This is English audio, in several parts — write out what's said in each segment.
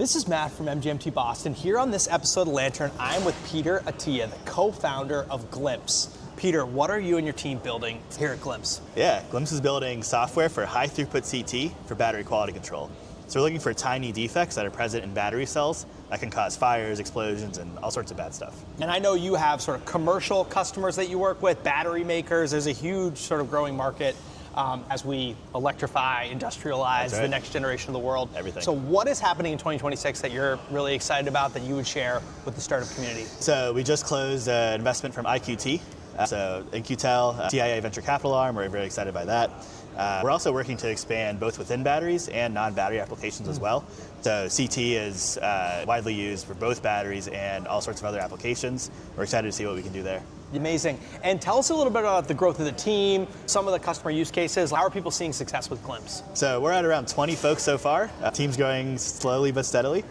This is Matt from MGMT Boston. Here on this episode of Lantern, I'm with Peter Attia, the co-founder of Glimpse. Peter, what are you and your team building here at Glimpse? Yeah, Glimpse is building software for high throughput CT for battery quality control. So we're looking for tiny defects that are present in battery cells that can cause fires, explosions, and all sorts of bad stuff. And I know you have sort of commercial customers that you work with, battery makers. There's a huge sort of growing market as we electrify, industrialize the next generation of the world. Everything. So what is happening in 2026 that you're really excited about that you would share with the startup community? So we just closed an investment from IQT. So In-Q-Tel, TIA venture capital arm, we're very excited by that. We're also working to expand both within batteries and non-battery applications as well. So CT is widely used for both batteries and all sorts of other applications. We're excited to see what we can do there. Amazing. And tell us a little bit about the growth of the team, some of the customer use cases. How are people seeing success with Glimpse? So we're at around 20 folks so far. Team's growing slowly but steadily.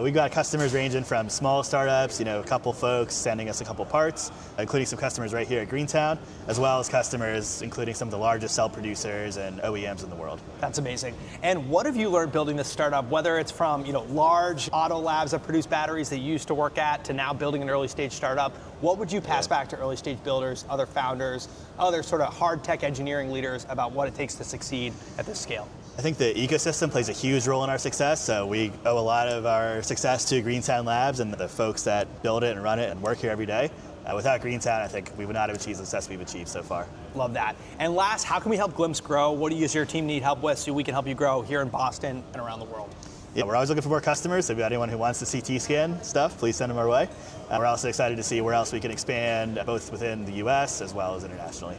We've got customers ranging from small startups, a couple folks sending us a couple parts, including some customers right here at Greentown, as well as customers including some of the largest cell producers and OEMs in the world. That's amazing. And what have you learned building this startup, whether it's from large auto labs that produce batteries that you used to work at to now building an early stage startup? What would you pass back to early stage builders, other founders, other sort of hard tech engineering leaders about what it takes to succeed at this scale? I think the ecosystem plays a huge role in our success. So we owe a lot of our success to Greentown Labs and the folks that build it and run it and work here every day. Without Greentown, I think we would not have achieved the success we've achieved so far. Love that. And last, how can we help Glimpse grow? What do you as your team need help with so we can help you grow here in Boston and around the world? Yeah, we're always looking for more customers. So if you have anyone who wants the CT scan stuff, please send them our way. We're also excited to see where else we can expand, both within the US as well as internationally.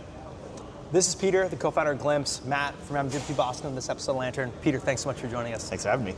This is Peter, the co-founder of Glimpse, Matt from MGMT Boston on this episode of Lantern. Peter, thanks so much for joining us. Thanks for having me.